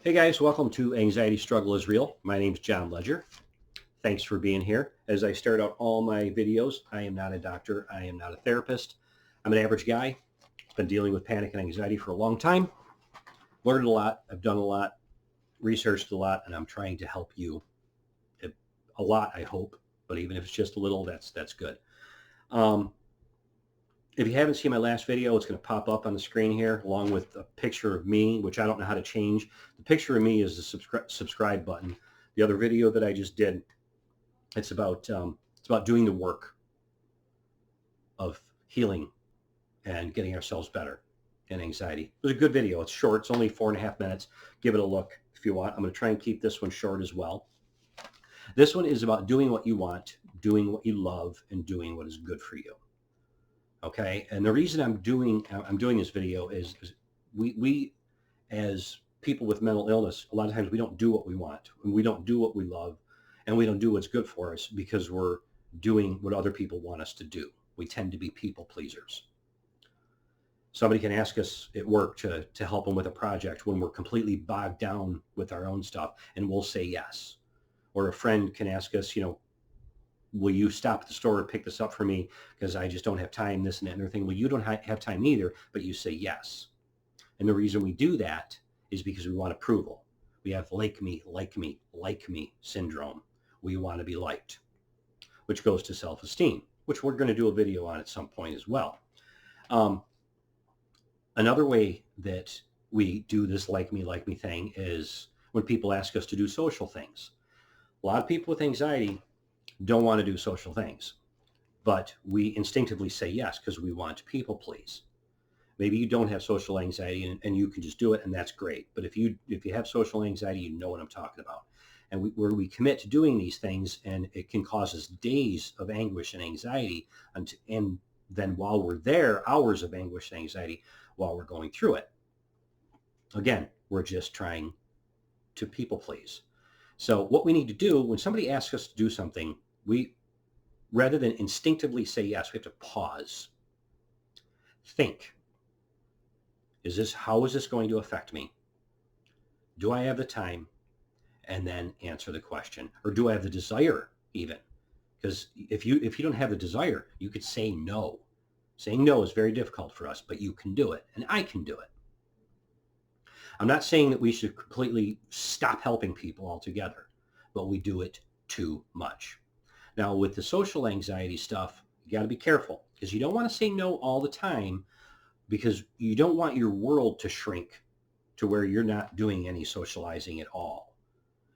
Hey guys, welcome to Anxiety Struggle is Real. My name's John Ledger. Thanks for being here. As I start out all my videos, I am not a doctor. I am not a therapist. I'm an average guy. Been dealing with panic and anxiety for a long time. Learned a lot. I've done a lot, researched a lot, and I'm trying to help you a lot, I hope. But even if it's just a little, that's good. Um, if you haven't seen my last video, it's going to pop up on the screen here along with a picture of me, which I don't know how to change. The picture of me is the subscribe button. The other video that I just did, it's about doing the work of healing and getting ourselves better in anxiety. It was a good video. It's short. It's only 4.5 minutes. Give it a look if you want. I'm going to try and keep this one short as well. This one is about doing what you want, doing what you love, and doing what is good for you. Okay, and the reason I'm doing this video is we as people with mental illness, a lot of times we don't do what we want, and we don't do what we love, and we don't do what's good for us because we're doing what other people want us to do. We tend to be people pleasers. Somebody can ask us at work to help them with a project when we're completely bogged down with our own stuff, and we'll say yes. Or a friend can ask us, will you stop at the store and pick this up for me because I just don't have time, this and that and everything. Well, you don't have time either, but you say yes. And the reason we do that is because we want approval. We have like me syndrome. We want to be liked, which goes to self-esteem, which we're going to do a video on at some point as well. Another way that we do this like me thing is when people ask us to do social things. A lot of people with anxiety don't want to do social things, but we instinctively say yes because we want to people please. Maybe you don't have social anxiety and you can just do it, and that's great. But if you have social anxiety, you know what I'm talking about. And where we commit to doing these things, and it can cause us days of anguish and anxiety, and then while we're there, hours of anguish and anxiety while we're going through it. Again, we're just trying to people please. So what we need to do when somebody asks us to do something, we, rather than instinctively say yes, we have to pause. Think. How is this going to affect me? Do I have the time? And then answer the question. Or do I have the desire even? Because if you don't have the desire, you could say no. Saying no is very difficult for us, but you can do it, and I can do it. I'm not saying that we should completely stop helping people altogether, but we do it too much. Now, with the social anxiety stuff, you got to be careful because you don't want to say no all the time because you don't want your world to shrink to where you're not doing any socializing at all.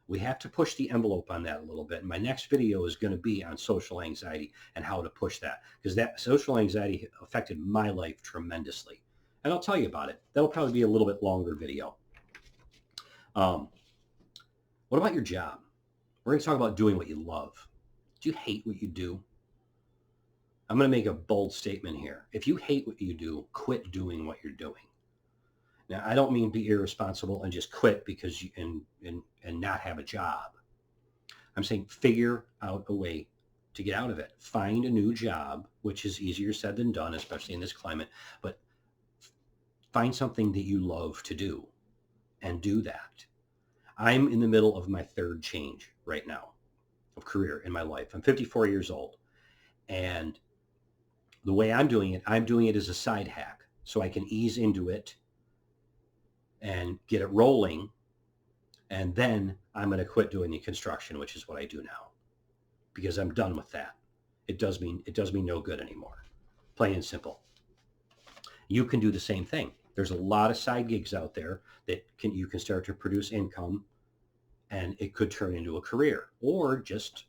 We have to push the envelope on that a little bit. And my next video is going to be on social anxiety and how to push that because that social anxiety affected my life tremendously. And I'll tell you about it. That'll probably be a little bit longer video. What about your job? We're going to talk about doing what you love. Do you hate what you do? I'm going to make a bold statement here. If you hate what you do, quit doing what you're doing. Now, I don't mean be irresponsible and just quit because you and not have a job. I'm saying figure out a way to get out of it. Find a new job, which is easier said than done, especially in this climate, but find something that you love to do and do that. I'm in the middle of my third change right now of career in my life. I'm 54 years old. And the way I'm doing it as a side hack so I can ease into it and get it rolling. And then I'm going to quit doing the construction, which is what I do now, because I'm done with that. It does me no good anymore. Plain and simple. You can do the same thing. There's a lot of side gigs out there that you can start to produce income, and it could turn into a career, or just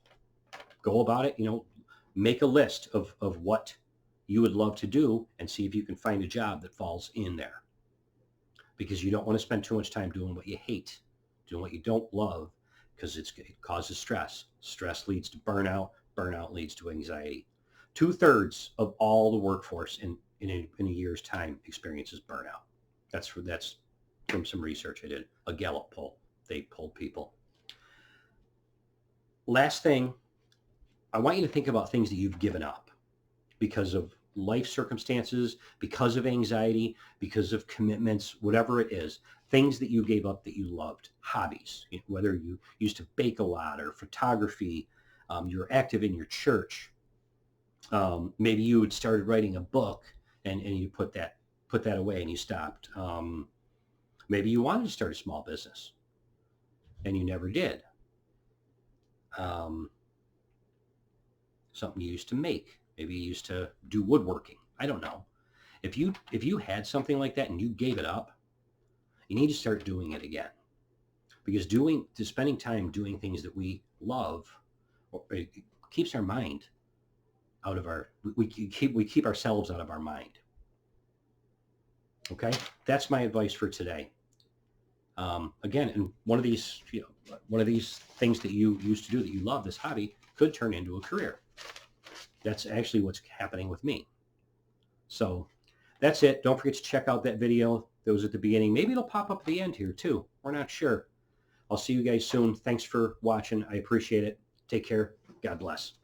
go about it, make a list of what you would love to do and see if you can find a job that falls in there, because you don't want to spend too much time doing what you hate, doing what you don't love, because it causes stress. Stress leads to burnout. Burnout leads to anxiety. 2/3 of all the workforce in a year's time experiences burnout. That's from some research I did, a Gallup poll. They polled people. Last thing, I want you to think about things that you've given up because of life circumstances, because of anxiety, because of commitments, whatever it is, things that you gave up that you loved, hobbies, whether you used to bake a lot or photography, you're active in your church. Maybe you had started writing a book and you put that away and you stopped. Maybe you wanted to start a small business and you never did. Something you used to make. Maybe you used to do woodworking. I don't know. If you had something like that and you gave it up, you need to start doing it again. Because spending time doing things that we love, it keeps our mind out of we keep ourselves out of our mind. Okay, that's my advice for today. Again, and one of these things that you used to do that you love, this hobby, could turn into a career. That's actually what's happening with me. So that's it. Don't forget to check out that video that was at the beginning. Maybe it'll pop up at the end here too. We're not sure. I'll see you guys soon. Thanks for watching. I appreciate it. Take care. God bless.